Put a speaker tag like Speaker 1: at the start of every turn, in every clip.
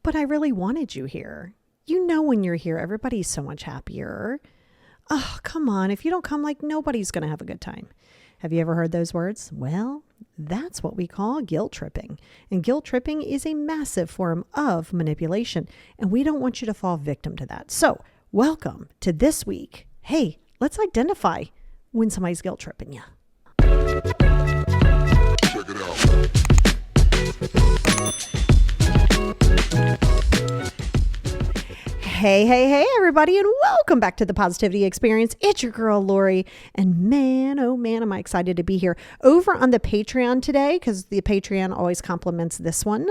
Speaker 1: but I really wanted you here. You know, when you're here, everybody's so much happier. Oh, come on. If you don't come, like nobody's going to have a good time. Have you ever heard those words? Well, that's what we call guilt tripping. And guilt tripping is a massive form of manipulation. And we don't want you to fall victim to that. So welcome to this week. Hey, let's identify when somebody's guilt tripping you. Check it out. Hey, everybody, and welcome back to the Positivity Experience. It's your girl, Lori, and man, oh man, am I excited to be here. Over on the Patreon today, because the Patreon always complements this one,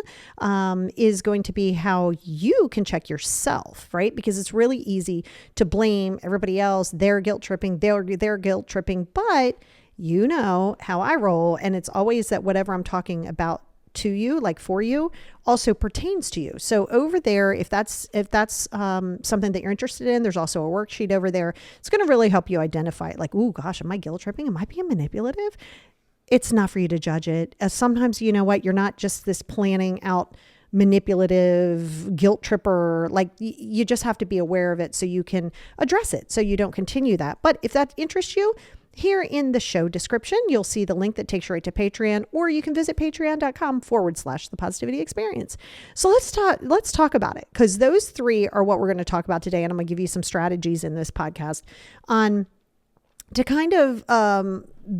Speaker 1: is going to be how you can check yourself, right? Because it's really easy to blame everybody else. They're guilt tripping, they're guilt tripping, but you know how I roll, and it's always that whatever I'm talking about to you, like for you, also pertains to you. So over there, if that's something that you're interested in, there's also a worksheet over there. It's going to really help you identify it. Like, oh gosh, am I guilt tripping? Am I being manipulative? It's not for you to judge it. As sometimes, you know what, you're not just this planning out manipulative guilt tripper. Like you just have to be aware of it so you can address it, so you don't continue that. But if that interests you, here in the show description, you'll see the link that takes you right to Patreon, or you can visit patreon.com/the positivity experience. So let's talk about it, because those three are what we're going to talk about today. And I'm going to give you some strategies in this podcast on to kind of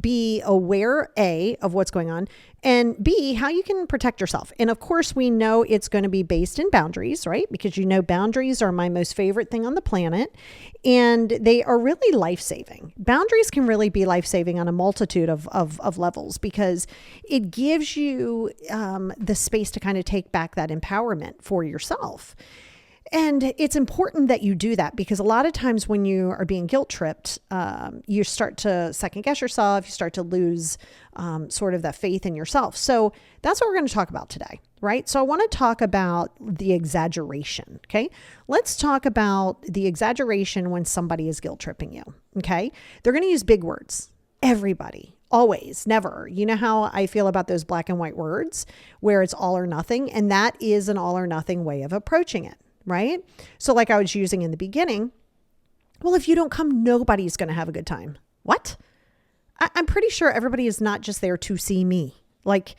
Speaker 1: be aware, A, of what's going on, and B, how you can protect yourself. And of course, we know it's going to be based in boundaries, right? Because you know boundaries are my most favorite thing on the planet, and they are really life-saving. Boundaries can really be life-saving on a multitude of levels, because it gives you the space to kind of take back that empowerment for yourself. And it's important that you do that, because a lot of times when you are being guilt tripped, you start to second guess yourself. You start to lose sort of that faith in yourself. So that's what we're going to talk about today, right? So I want to talk about the exaggeration. Okay. Let's talk about the exaggeration when somebody is guilt tripping you. Okay. They're going to use big words. Everybody. Always, never. You know how I feel about those black and white words where it's all or nothing. And that is an all or nothing way of approaching it. Right? So like I was using in the beginning, well, if you don't come, nobody's going to have a good time. What? I'm pretty sure everybody is not just there to see me. Like,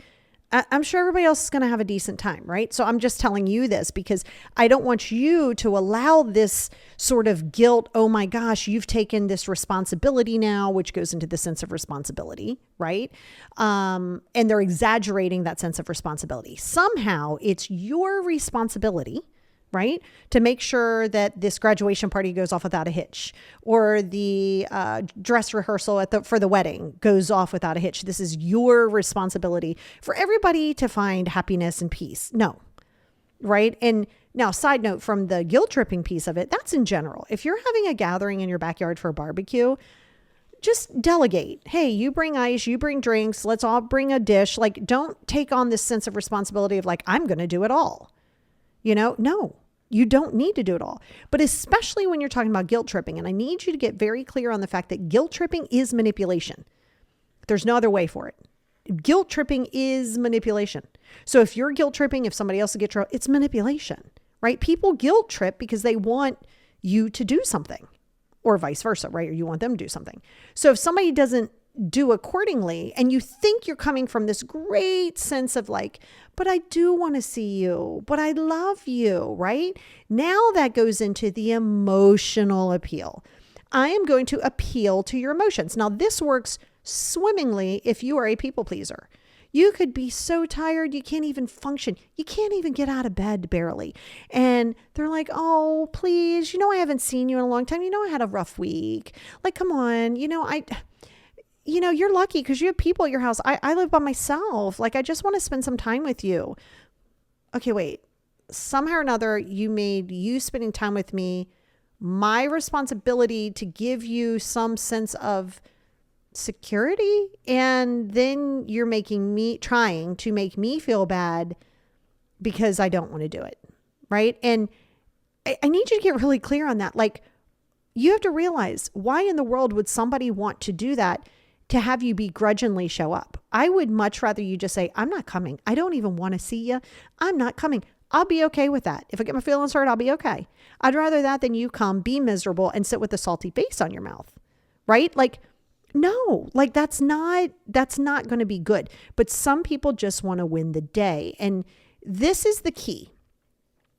Speaker 1: I'm sure everybody else is going to have a decent time, right? So I'm just telling you this because I don't want you to allow this sort of guilt. Oh my gosh, you've taken this responsibility now, which goes into the sense of responsibility, right? And they're exaggerating that sense of responsibility. Somehow it's your responsibility, right, to make sure that this graduation party goes off without a hitch, or the dress rehearsal for the wedding goes off without a hitch. This is your responsibility for everybody to find happiness and peace. No, right? And now, side note from the guilt tripping piece of it, that's in general. If you're having a gathering in your backyard for a barbecue, just delegate. Hey, you bring ice, you bring drinks, let's all bring a dish. Like, don't take on this sense of responsibility of like, I'm going to do it all. You know, no, you don't need to do it all. But especially when you're talking about guilt tripping, and I need you to get very clear on the fact that guilt tripping is manipulation. There's no other way for it. Guilt tripping is manipulation. So if you're guilt tripping, if somebody else gets tripped, it's manipulation, right? People guilt trip because they want you to do something, or vice versa, right? Or you want them to do something. So if somebody doesn't do accordingly, and you think you're coming from this great sense of like, but I do want to see you, but I love you, right? Now that goes into the emotional appeal. I am going to appeal to your emotions. Now this works swimmingly if you are a people pleaser. You could be so tired, you can't even function. You can't even get out of bed barely. And they're like, oh, please, I haven't seen you in a long time. I had a rough week. Like, come on, you're lucky because you have people at your house. I live by myself. Like, I just want to spend some time with you. Okay, wait. Somehow or another, you made you spending time with me my responsibility to give you some sense of security. And then you're trying to make me feel bad because I don't want to do it. Right. And I need you to get really clear on that. Like, you have to realize, why in the world would somebody want to do that to have you begrudgingly show up? I would much rather you just say, I'm not coming. I don't even want to see you. I'm not coming. I'll be okay with that. If I get my feelings hurt, I'll be okay. I'd rather that than you come be miserable and sit with a salty face on your mouth, right? Like, no, like that's not going to be good. But some people just want to win the day. And this is the key.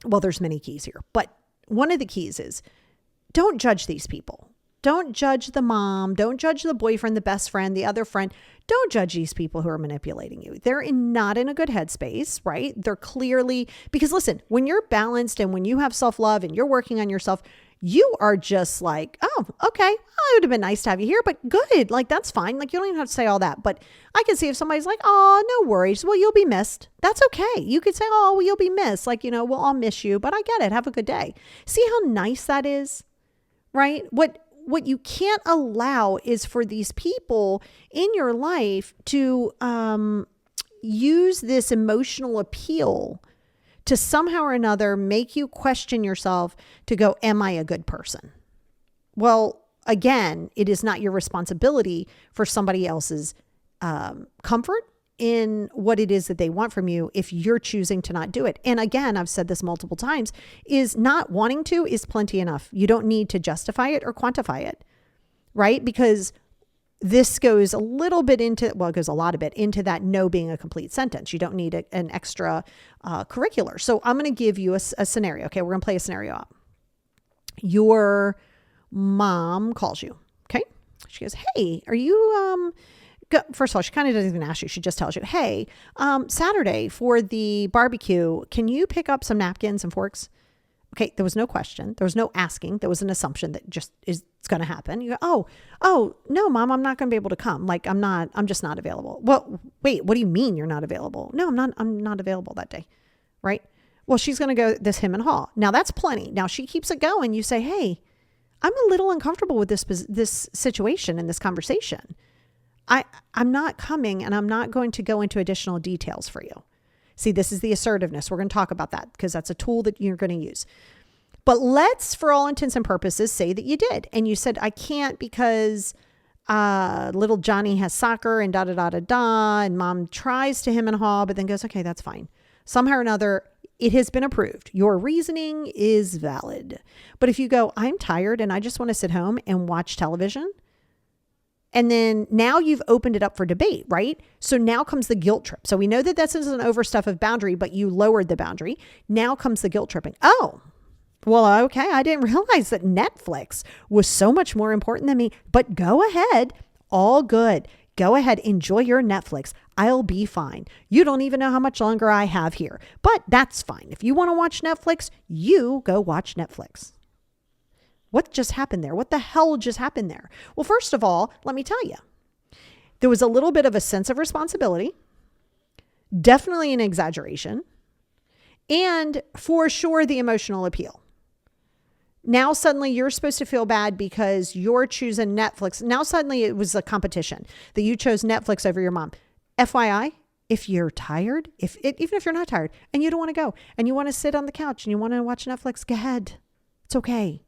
Speaker 1: Well, there's many keys here, but one of the keys is don't judge these people. Don't judge the mom. Don't judge the boyfriend, the best friend, the other friend. Don't judge these people who are manipulating you. They're not in a good headspace, right? They're clearly, because listen, when you're balanced and when you have self-love and you're working on yourself, you are just like, oh, okay, it would have been nice to have you here, but good. Like, that's fine. Like, you don't even have to say all that. But I can see if somebody's like, oh, no worries. Well, you'll be missed. That's okay. You could say, oh, well, you'll be missed. Like, well, I'll miss you, but I get it. Have a good day. See how nice that is, right? What you can't allow is for these people in your life to use this emotional appeal to somehow or another make you question yourself to go, am I a good person? Well, again, it is not your responsibility for somebody else's comfort in what it is that they want from you if you're choosing to not do it. And again, I've said this multiple times, is not wanting to is plenty enough. You don't need to justify it or quantify it, right? Because this goes a little bit into, well, it goes a lot of it into that no being a complete sentence. You don't need an extra curricular. So I'm going to give you a scenario. Okay, we're going to play a scenario out. Your mom calls you. Okay, she goes, hey, are you first of all, she kind of doesn't even ask you. She just tells you, hey, Saturday for the barbecue, can you pick up some napkins and forks? Okay, there was no question. There was no asking. There was an assumption that just is going to happen. You go, oh, no, Mom, I'm not going to be able to come. Like, I'm just not available. Well, wait, what do you mean you're not available? No, I'm not available that day, right? Well, she's going to go this him and haw. Now, that's plenty. Now, she keeps it going. You say, hey, I'm a little uncomfortable with this situation and this conversation. I'm not coming and I'm not going to go into additional details for you. See, this is the assertiveness. We're going to talk about that because that's a tool that you're going to use. But let's, for all intents and purposes, say that you did. And you said, I can't because little Johnny has soccer and da-da-da-da-da. And Mom tries to him and haw, but then goes, okay, that's fine. Somehow or another, it has been approved. Your reasoning is valid. But if you go, I'm tired and I just want to sit home and watch television, and then now you've opened it up for debate, right? So now comes the guilt trip. So we know that this is an overstuff of boundary, but you lowered the boundary. Now comes the guilt tripping. Oh, well, okay. I didn't realize that Netflix was so much more important than me, but go ahead. All good. Go ahead. Enjoy your Netflix. I'll be fine. You don't even know how much longer I have here, but that's fine. If you want to watch Netflix, you go watch Netflix. What just happened there? What the hell just happened there? Well, first of all, let me tell you, there was a little bit of a sense of responsibility, definitely an exaggeration, and for sure the emotional appeal. Now suddenly you're supposed to feel bad because you're choosing Netflix. Now suddenly it was a competition that you chose Netflix over your mom. FYI, if you're tired, even if you're not tired and you don't want to go and you want to sit on the couch and you want to watch Netflix, go ahead. It's okay.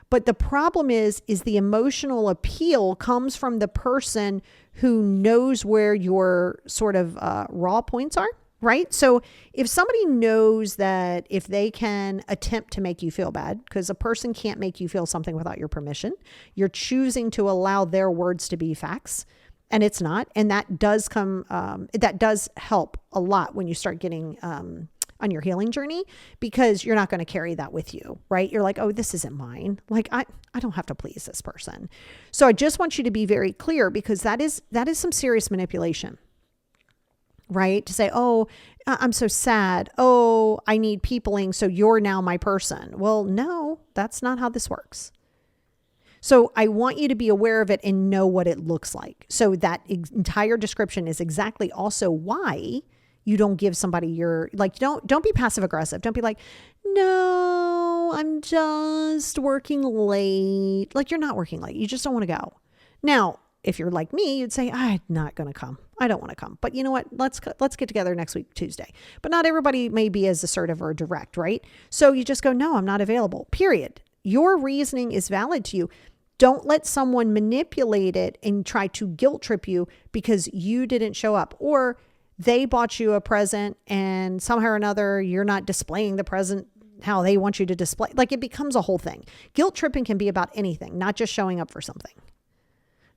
Speaker 1: But the problem is the emotional appeal comes from the person who knows where your sort of raw points are, right? So if somebody knows that if they can attempt to make you feel bad, because a person can't make you feel something without your permission, you're choosing to allow their words to be facts, and it's not. And that does that does help a lot when you start getting on your healing journey, because you're not going to carry that with you, right? You're like, oh, this isn't mine. Like, I don't have to please this person. So I just want you to be very clear, because that is some serious manipulation, right? To say, oh, I'm so sad. Oh, I need peopling. So you're now my person. Well, no, that's not how this works. So I want you to be aware of it and know what it looks like. So that entire description is exactly also why you don't give somebody your, like, don't be passive aggressive. Don't be like, no, I'm just working late. Like, you're not working late. You just don't want to go. Now, if you're like me, you'd say, I'm not going to come. I don't want to come. But you know what? Let's get together next week, Tuesday. But not everybody may be as assertive or direct, right? So you just go, no, I'm not available, period. Your reasoning is valid to you. Don't let someone manipulate it and try to guilt trip you because you didn't show up. Or they bought you a present and somehow or another, you're not displaying the present how they want you to display. Like it becomes a whole thing. Guilt tripping can be about anything, not just showing up for something.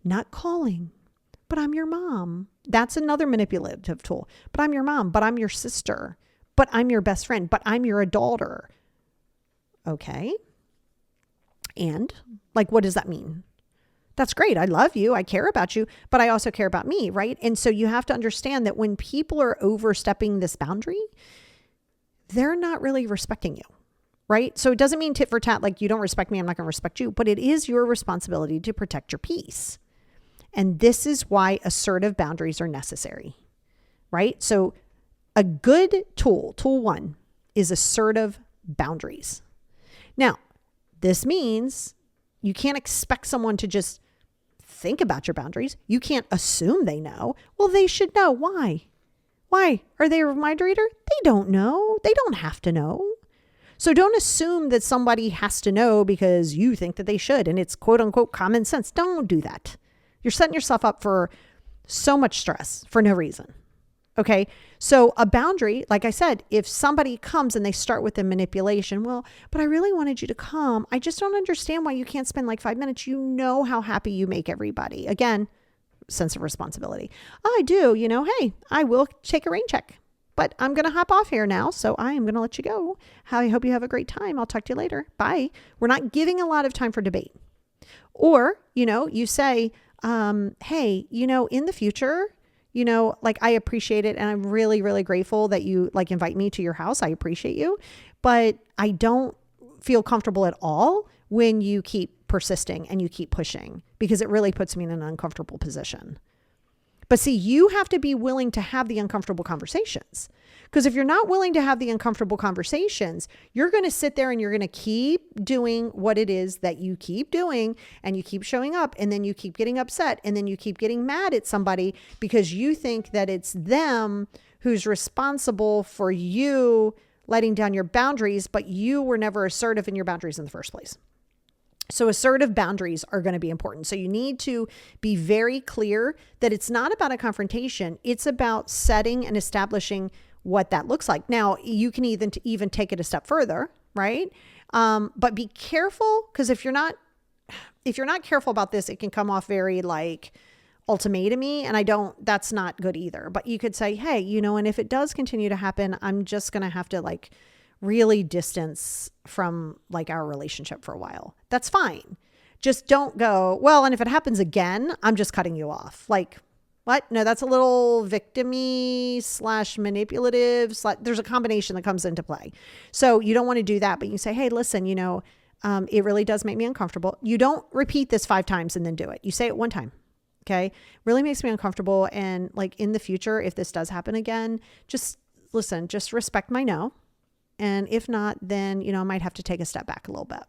Speaker 1: Not calling, but I'm your mom. That's another manipulative tool. But I'm your mom, but I'm your sister, but I'm your best friend, but I'm your daughter. Okay. And like, what does that mean? That's great. I love you. I care about you, but I also care about me, right? And so you have to understand that when people are overstepping this boundary, they're not really respecting you, right? So it doesn't mean tit for tat, like you don't respect me, I'm not going to respect you, but it is your responsibility to protect your peace. And this is why assertive boundaries are necessary, right? So a good tool 1, is assertive boundaries. Now, this means you can't expect someone to just think about your boundaries. You can't assume they know. Well, they should know. Why? Why? Are they a mind reader? They don't know. They don't have to know. So don't assume that somebody has to know because you think that they should and it's quote unquote common sense. Don't do that. You're setting yourself up for so much stress for no reason. Okay. So a boundary, like I said, if somebody comes and they start with the manipulation, well, but I really wanted you to come. I just don't understand why you can't spend like 5 minutes. You know how happy you make everybody. Again, sense of responsibility. I do, hey, I will take a rain check, but I'm going to hop off here now. So I am going to let you go. I hope you have a great time. I'll talk to you later. Bye. We're not giving a lot of time for debate. Or, you say, hey, in the future, like I appreciate it. And I'm really, really grateful that you like invite me to your house. I appreciate you, but I don't feel comfortable at all when you keep persisting and you keep pushing because it really puts me in an uncomfortable position. But see, you have to be willing to have the uncomfortable conversations. Because if you're not willing to have the uncomfortable conversations, you're going to sit there and you're going to keep doing what it is that you keep doing and you keep showing up and then you keep getting upset and then you keep getting mad at somebody because you think that it's them who's responsible for you letting down your boundaries, but you were never assertive in your boundaries in the first place. So assertive boundaries are going to be important. So you need to be very clear that it's not about a confrontation. It's about setting and establishing what that looks like. Now, you can even take it a step further, right? But be careful because if you're not careful about this, it can come off very like ultimatum-y, and that's not good either. But you could say, hey, and if it does continue to happen, I'm just going to have to like really distance from like our relationship for a while. That's fine. Just don't go, well, and if it happens again, I'm just cutting you off. Like, what? No, that's a little victim-y / manipulative. There's a combination that comes into play. So you don't want to do that, but you say, hey, listen, it really does make me uncomfortable. You don't repeat this 5 times and then do it. You say it 1 time. Okay. Really makes me uncomfortable. And like in the future, if this does happen again, just listen, just respect my no. And if not, then, I might have to take a step back a little bit.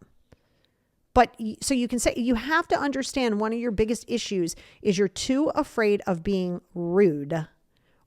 Speaker 1: But so you can say, you have to understand one of your biggest issues is you're too afraid of being rude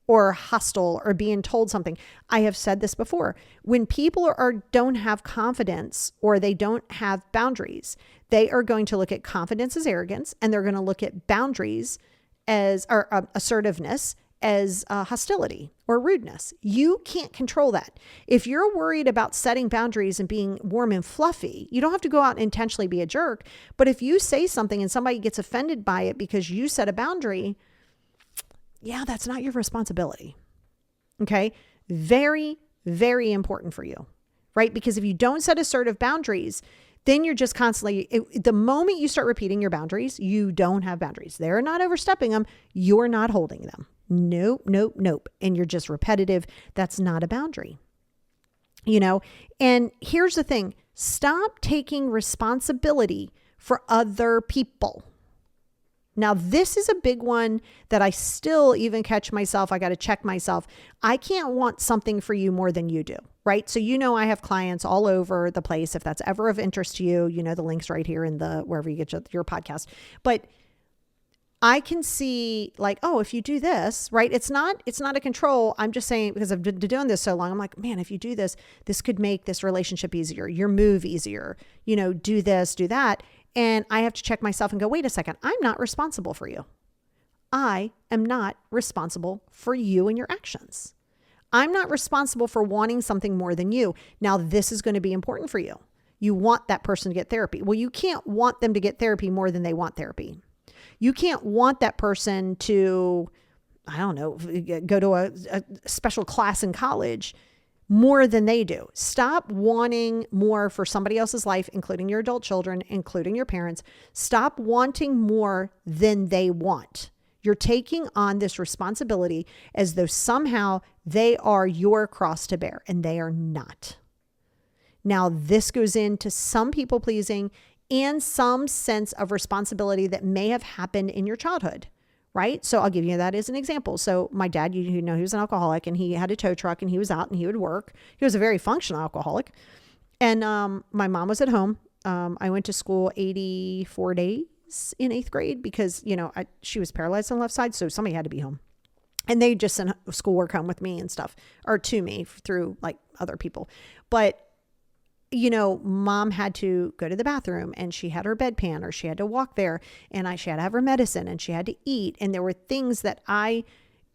Speaker 1: or hostile or being told something. I have said this before. When people don't have confidence or they don't have boundaries, they are going to look at confidence as arrogance, and they're going to look at boundaries as assertiveness as hostility or rudeness. You can't control that. If you're worried about setting boundaries and being warm and fluffy, you don't have to go out and intentionally be a jerk. But if you say something and somebody gets offended by it because you set a boundary, yeah, that's not your responsibility. Okay. Very, very important for you, right? Because if you don't set assertive boundaries, then you're just constantly, the moment you start repeating your boundaries, you don't have boundaries. They're not overstepping them. You're not holding them. Nope, nope, nope. And you're just repetitive. That's not a boundary, and here's the thing. Stop taking responsibility for other people. Now, this is a big one that I still even catch myself. I got to check myself. I can't want something for you more than you do, right? So, I have clients all over the place. If that's ever of interest to you, the link's right here in wherever you get your podcast. But I can see like, oh, if you do this, right? It's not a control. I'm just saying, because I've been doing this so long, I'm like, man, if you do this, this could make this relationship easier, your move easier, do this, do that. And I have to check myself and go, wait a second, I'm not responsible for you. I am not responsible for you and your actions. I'm not responsible for wanting something more than you. Now, this is going to be important for you. You want that person to get therapy. Well, you can't want them to get therapy more than they want therapy. You can't want that person to, I don't know, go to a special class in college more than they do. Stop wanting more for somebody else's life, including your adult children, including your parents. Stop wanting more than they want. You're taking on this responsibility as though somehow they are your cross to bear, and they are not. Now, this goes into some people pleasing and some sense of responsibility that may have happened in your childhood, right? So I'll give you that as an example. So my dad, you know, he was an alcoholic, and he had a tow truck, and he was out and he would work. He was a very functional alcoholic. And my mom was at home. I went to school 84 days in 8th grade because, you know, she was paralyzed on the left side. So somebody had to be home, and they just sent schoolwork home with me and stuff, or to me through like other people. But, you know, mom had to go to the bathroom, and she had her bedpan, or she had to walk there, and she had to have her medicine, and she had to eat. And there were things that I,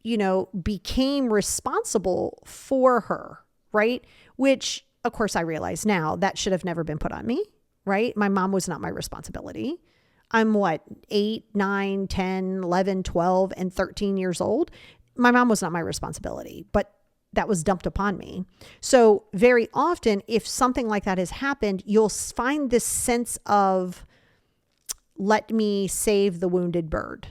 Speaker 1: you know, became responsible for her, right? Which of course I realize now that should have never been put on me, right? My mom was not my responsibility. I'm 8, 9, 10, 11, 12, and 13 years old. My mom was not my responsibility, but that was dumped upon me. So very often, if something like that has happened, you'll find this sense of, let me save the wounded bird,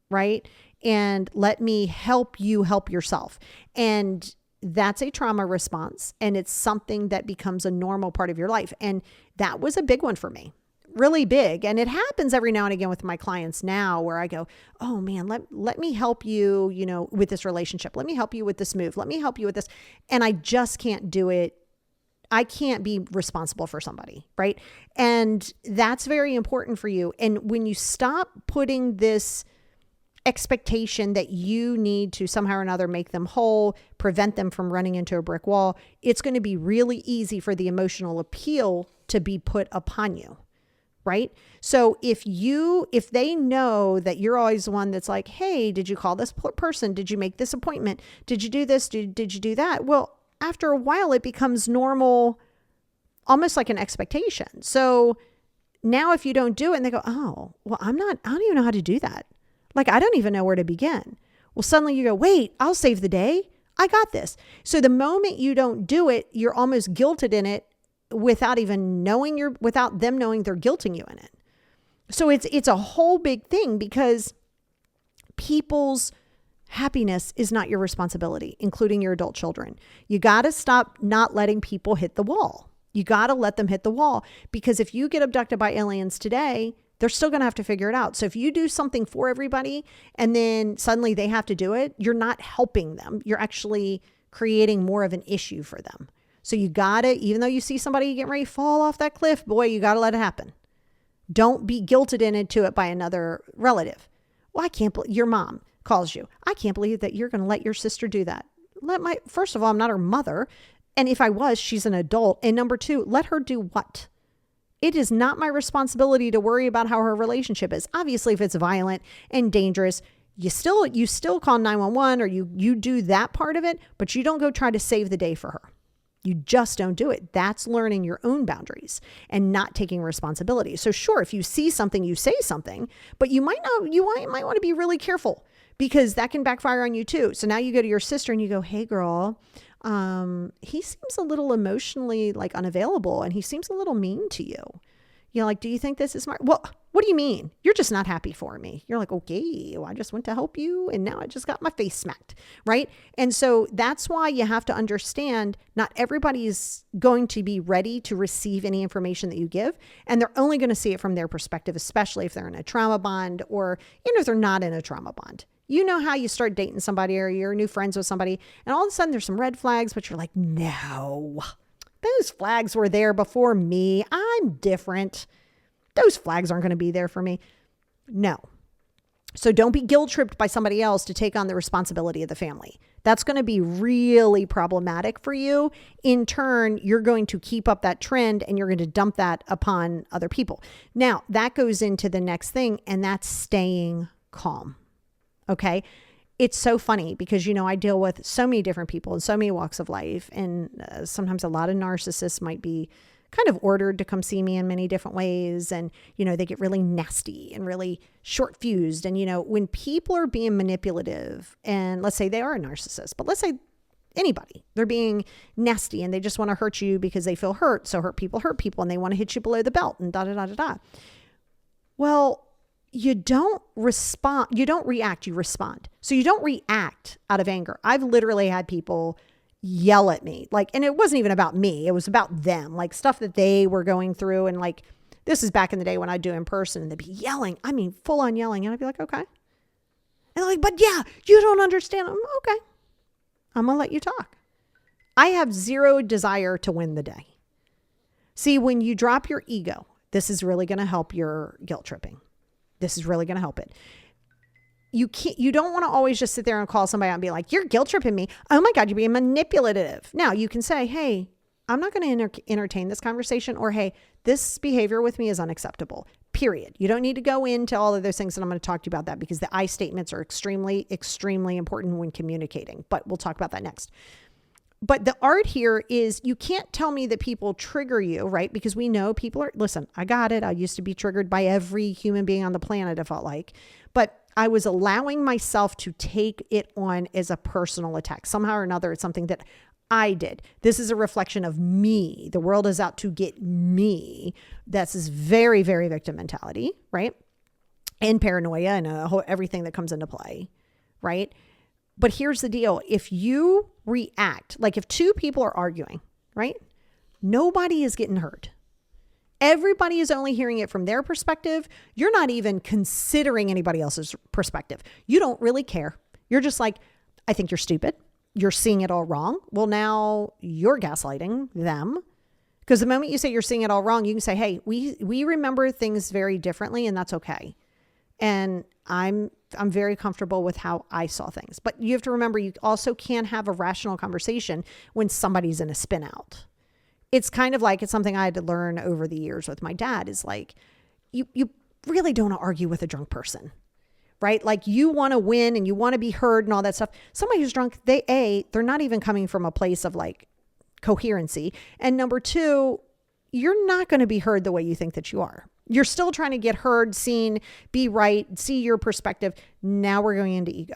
Speaker 1: right? And let me help you help yourself. And that's a trauma response. And it's something that becomes a normal part of your life. And that was a big one for me. Really big. And it happens every now and again with my clients now, where I go, oh man, let me help you, you know, with this relationship. Let me help you with this move. Let me help you with this. And I just can't do it. I can't be responsible for somebody, right? And that's very important for you. And when you stop putting this expectation that you need to somehow or another make them whole, prevent them from running into a brick wall, it's going to be really easy for the emotional appeal to be put upon you. Right? So if they know that you're always the one that's like, hey, did you call this person? Did you make this appointment? Did you do this? Did you do that? Well, after a while, it becomes normal, almost like an expectation. So now if you don't do it and they go, oh, well, I don't even know how to do that. Like, I don't even know where to begin. Well, suddenly you go, wait, I'll save the day. I got this. So the moment you don't do it, you're almost guilted in it, without them knowing they're guilting you in it. So it's a whole big thing, because people's happiness is not your responsibility, including your adult children. You got to stop not letting people hit the wall. You got to let them hit the wall, because if you get abducted by aliens today, they're still going to have to figure it out. So if you do something for everybody and then suddenly they have to do it, you're not helping them. You're actually creating more of an issue for them. So you gotta, even though you see somebody getting ready to fall off that cliff, boy, you gotta let it happen. Don't be guilted into it by another relative. Well, I can't believe your mom calls you. I can't believe that you're going to let your sister do that. First of all, I'm not her mother. And if I was, she's an adult. And number 2, let her do what? It is not my responsibility to worry about how her relationship is. Obviously, if it's violent and dangerous, you still call 911, or you do that part of it, but you don't go try to save the day for her. You just don't do it. That's learning your own boundaries and not taking responsibility. So sure, if you see something, you say something, but you might want to be really careful, because that can backfire on you too. So now you go to your sister and you go, hey girl, he seems a little emotionally like unavailable, and he seems a little mean to you. You're like, do you think this is smart? Well, what do you mean? You're just not happy for me. You're like, okay, well, I just went to help you, and now I just got my face smacked, right? And so that's why you have to understand not everybody's going to be ready to receive any information that you give, and they're only going to see it from their perspective, especially if they're in a trauma bond, or, if they're not in a trauma bond. You know how you start dating somebody, or you're new friends with somebody, and all of a sudden there's some red flags, but you're like, no, those flags were there before me. I'm different. Those flags aren't going to be there for me. No. So don't be guilt tripped by somebody else to take on the responsibility of the family. That's going to be really problematic for you. In turn, you're going to keep up that trend, and you're going to dump that upon other people. Now, that goes into the next thing, and that's staying calm. Okay. It's so funny because, I deal with so many different people in so many walks of life. And sometimes a lot of narcissists might be kind of ordered to come see me in many different ways. And, they get really nasty and really short fused. And, when people are being manipulative, and let's say they are a narcissist, but let's say anybody, they're being nasty and they just want to hurt you because they feel hurt. So hurt people, and they want to hit you below the belt and da, da, da, da, da. Well, you don't respond. You don't react, you respond. So you don't react out of anger. I've literally had people yell at me, and it wasn't even about me. It was about them, stuff that they were going through. And this is back in the day when I'd do in person and they'd be yelling. I mean, full on yelling. And I'd be like, okay. And they're but yeah, you don't understand. I'm okay. I'm going to let you talk. I have zero desire to win the day. See, when you drop your ego, this is really going to help your guilt tripping. This is really going to help it. You don't want to always just sit there and call somebody out and be like, you're guilt tripping me. Oh my God, you're being manipulative. Now you can say, hey, I'm not going to entertain this conversation, or hey, this behavior with me is unacceptable, period. You don't need to go into all of those things, and I'm going to talk to you about that because the I statements are extremely, extremely important when communicating, but we'll talk about that next. But the art here is you can't tell me that people trigger you, right? Because we know people are, listen, I got it. I used to be triggered by every human being on the planet, it felt like. But I was allowing myself to take it on as a personal attack. Somehow or another, it's something that I did. This is a reflection of me. The world is out to get me. That's this very, very victim mentality, right? And paranoia and everything that comes into play, right? But here's the deal. If you react, if two people are arguing, right? Nobody is getting hurt. Everybody is only hearing it from their perspective. You're not even considering anybody else's perspective. You don't really care. You're just I think you're stupid. You're seeing it all wrong. Well, now you're gaslighting them. Because the moment you say you're seeing it all wrong, you can say, hey, we remember things very differently, and that's okay. And I'm very comfortable with how I saw things. But you have to remember, you also can't have a rational conversation when somebody's in a spin out. It's kind of it's something I had to learn over the years with my dad is you really don't want to argue with a drunk person, right? You want to win and you want to be heard and all that stuff. Somebody who's drunk, they're not even coming from a place of coherency. And number two, you're not going to be heard the way you think that you are. You're still trying to get heard, seen, be right, see your perspective. Now we're going into ego.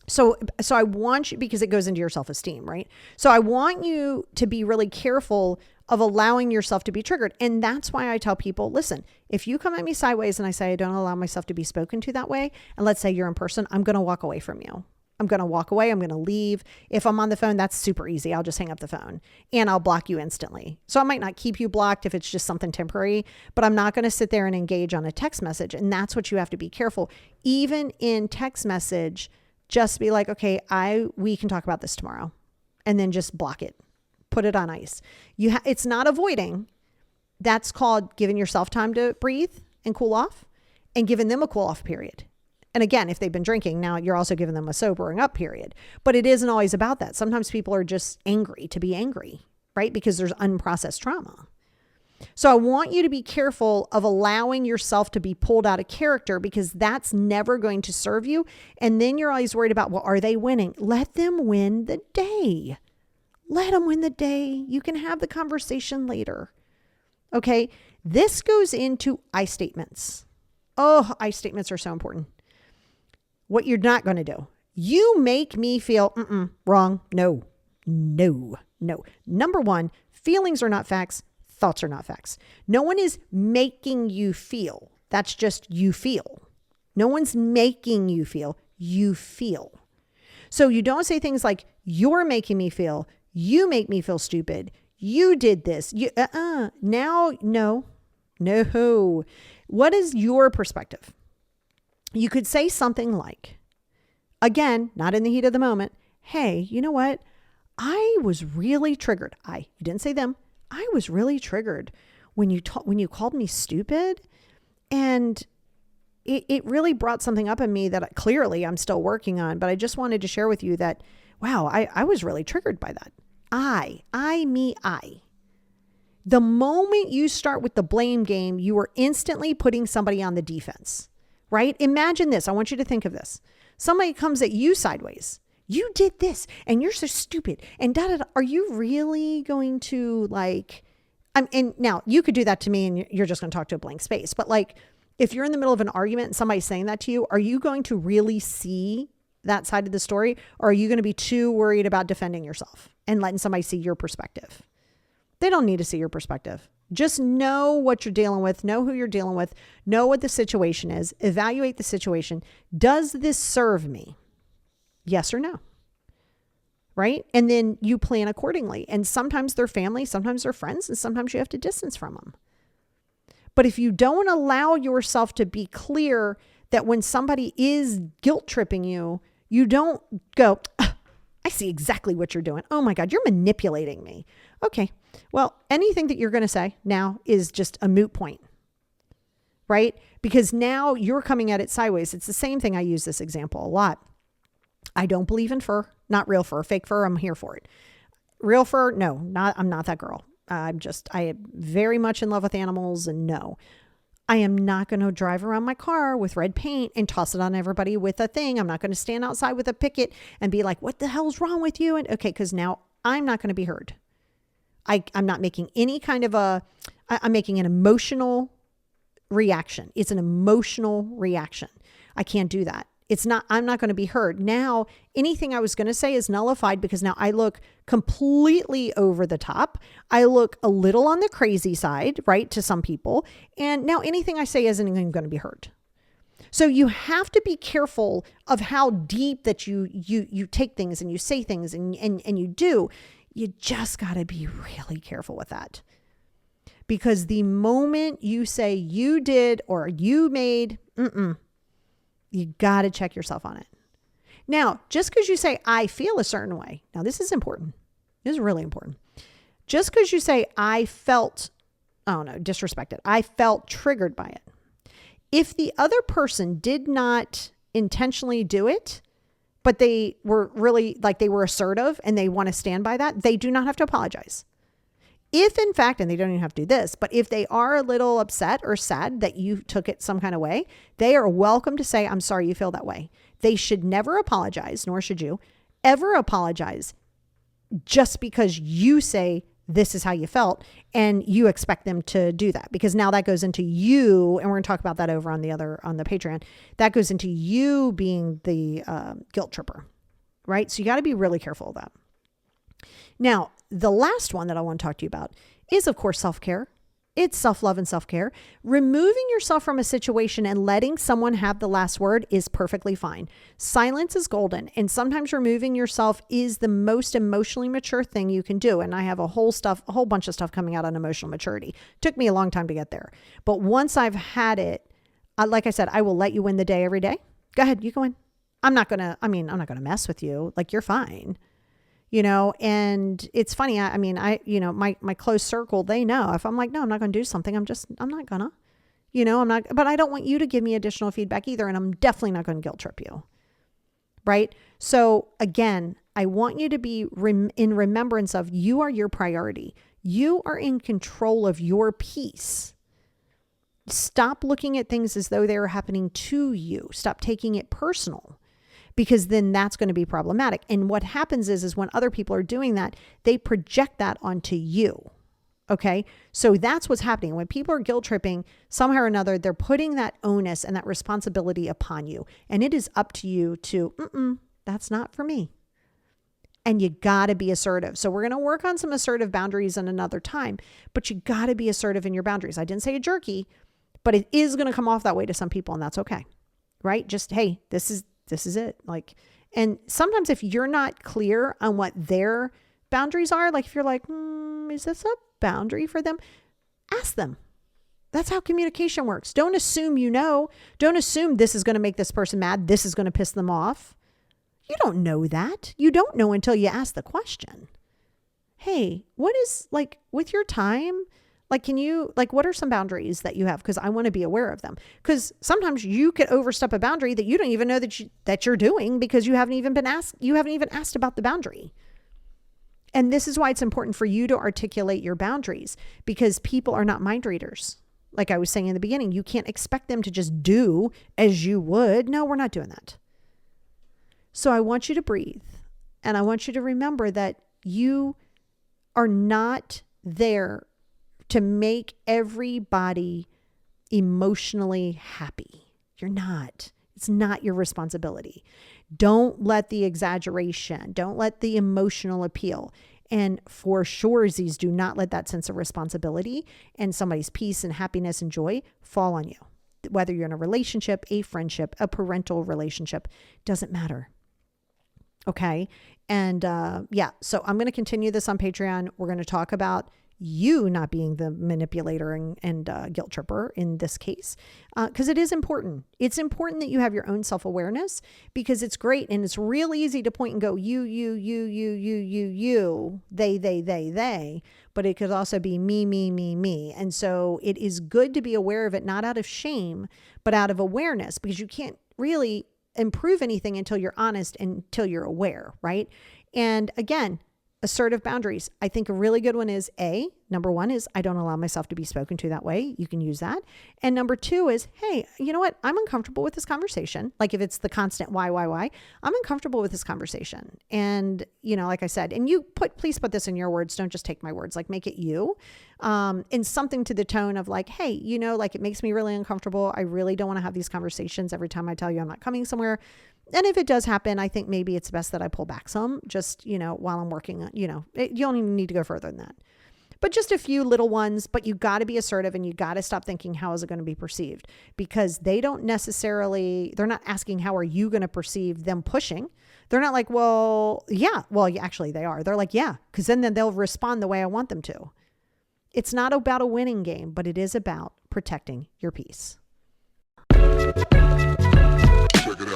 Speaker 1: So I want you, because it goes into your self-esteem, right? So I want you to be really careful of allowing yourself to be triggered. And that's why I tell people, listen, if you come at me sideways and I say, I don't allow myself to be spoken to that way, and let's say you're in person, I'm going to walk away from you. I'm going to walk away. I'm going to leave. If I'm on the phone, that's super easy. I'll just hang up the phone and I'll block you instantly. So I might not keep you blocked if it's just something temporary, but I'm not going to sit there and engage on a text message. And that's what you have to be careful. Even in text message, just be okay, we can talk about this tomorrow, and then just block it, put it on ice. It's not avoiding. That's called giving yourself time to breathe and cool off, and giving them a cool off period. And again, if they've been drinking, now you're also giving them a sobering up period. But it isn't always about that. Sometimes people are just angry to be angry, right? Because there's unprocessed trauma. So I want you to be careful of allowing yourself to be pulled out of character, because that's never going to serve you. And then you're always worried about, well, are they winning? Let them win the day. Let them win the day. You can have the conversation later. Okay. This goes into I statements. Oh, I statements are so important. What you're not going to do. You make me feel wrong. No. Number one, feelings are not facts. Thoughts are not facts. No one is making you feel. That's just you feel. No one's making you feel. You feel. So you don't say things like, you're making me feel. You make me feel stupid. You did this. Now, no. What is your perspective? You could say something like, again, not in the heat of the moment. Hey, you know what? I was really triggered. You didn't say them. I was really triggered when you called me stupid, and it really brought something up in me that clearly I'm still working on, but I just wanted to share with you that, wow, I was really triggered by that. I. The moment you start with the blame game, you are instantly putting somebody on the defense, right? Imagine this. I want you to think of this. Somebody comes at you sideways. You did this and you're so stupid and da da da. Are you really going to like, and now you could do that to me and you're just going to talk to a blank space. But like, if you're in the middle of an argument and somebody's saying that to you, are you going to really see that side of the story? Or are you going to be too worried about defending yourself and letting somebody see your perspective? They don't need to see your perspective. Just know what you're dealing with, know who you're dealing with, know what the situation is, evaluate the situation. Does this serve me? Yes or no? Right? And then you plan accordingly. And sometimes they're family, sometimes they're friends, and sometimes you have to distance from them. But if you don't allow yourself to be clear that when somebody is guilt tripping you, you don't go, I see exactly what you're doing. Oh my God, you're manipulating me. Okay, well, anything that you're going to say now is just a moot point, right? Because now you're coming at it sideways. It's the same thing. I use this example a lot. I don't believe in fur, not real fur, fake fur. I'm here for it. Real fur, no, I'm not that girl. I am very much in love with animals, and no, I am not going to drive around my car with red paint and toss it on everybody with a thing. I'm not going to stand outside with a picket and be like, what the hell's wrong with you? And okay, because now I'm not going to be heard. I'm not making any kind of I'm making an emotional reaction. It's an emotional reaction. I can't do that. I'm not going to be heard. Now, anything I was going to say is nullified because now I look completely over the top. I look a little on the crazy side, right, to some people. And now anything I say isn't even going to be heard. So you have to be careful of how deep that you take things and you say things and you do. You just got to be really careful with that. Because the moment you say you did or you made, you got to check yourself on it. Now, just because you say, I feel a certain way. Now, this is important. This is really important. Just because you say, I felt, disrespected. I felt triggered by it. If the other person did not intentionally do it, but they were really they were assertive and they want to stand by that, they do not have to apologize. If in fact, and they don't even have to do this, but if they are a little upset or sad that you took it some kind of way, they are welcome to say, I'm sorry you feel that way. They should never apologize, nor should you ever apologize just because you say this is how you felt and you expect them to do that. Because now that goes into you, and we're going to talk about that over on the Patreon, that goes into you being the guilt tripper, right? So you got to be really careful of that. Now, the last one that I want to talk to you about is, of course, self-care. It's self-love and self-care. Removing yourself from a situation and letting someone have the last word is perfectly fine. Silence is golden. And sometimes removing yourself is the most emotionally mature thing you can do. And I have a whole bunch of stuff coming out on emotional maturity. Took me a long time to get there. But once I've had it, like I said, I will let you win the day every day. Go ahead, you go in. I'm not going to mess with you. Like, you're fine. And it's funny. My close circle, they know if I'm like, no, I'm not going to do something. I'm not gonna, but I don't want you to give me additional feedback either. And I'm definitely not going to guilt trip you. Right. So again, I want you to be in remembrance of you are your priority. You are in control of your peace. Stop looking at things as though they are happening to you. Stop taking it personal. Because then that's going to be problematic. And what happens is when other people are doing that, they project that onto you. Okay. So that's what's happening. When people are guilt tripping, somehow or another, they're putting that onus and that responsibility upon you. And it is up to you to, that's not for me. And you got to be assertive. So we're going to work on some assertive boundaries in another time, but you got to be assertive in your boundaries. I didn't say a jerky, but it is going to come off that way to some people, and that's okay. Right? Just, hey, this is it. And sometimes if you're not clear on what their boundaries are, like if you're like, is this a boundary for them? Ask them. That's how communication works. Don't assume don't assume this is going to make this person mad. This is going to piss them off. You don't know that. You don't know until you ask the question. Hey, what is with your time? What are some boundaries that you have? Because I want to be aware of them. Because sometimes you could overstep a boundary that you don't even know that you're doing because you haven't even asked about the boundary. And this is why it's important for you to articulate your boundaries, because people are not mind readers. Like I was saying in the beginning, you can't expect them to just do as you would. No, we're not doing that. So I want you to breathe. And I want you to remember that you are not there to make everybody emotionally happy. You're not. It's not your responsibility. Don't let the exaggeration, don't let the emotional appeal, and for surezies, do not let that sense of responsibility and somebody's peace and happiness and joy fall on you. Whether you're in a relationship, a friendship, a parental relationship, doesn't matter. Okay. And yeah, so I'm going to continue this on Patreon. We're going to talk about you not being the manipulator and guilt tripper in this case, because it is important. It's important that you have your own self-awareness, because it's great. And it's real easy to point and go, you, they, but it could also be me. And so it is good to be aware of it, not out of shame, but out of awareness, because you can't really improve anything until you're honest, until you're aware, right? And again, assertive boundaries. I think a really good one is number one is I don't allow myself to be spoken to that way. You can use that. And number two is, hey, you know what? I'm uncomfortable with this conversation. Like if it's the constant why, I'm uncomfortable with this conversation. And, you know, like I said, and please put this in your words. Don't just take my words, like make it you, in something to the tone of like, hey, you know, like it makes me really uncomfortable. I really don't want to have these conversations every time I tell you I'm not coming somewhere. And if it does happen, I think maybe it's best that I pull back some, just, you know, while I'm working on, you know, you don't even need to go further than that. But just a few little ones, but you got to be assertive and you got to stop thinking, how is it going to be perceived? Because they're not asking, how are you going to perceive them pushing? They're not like, actually they are. They're like, yeah, because then they'll respond the way I want them to. It's not about a winning game, but it is about protecting your peace. Check it out.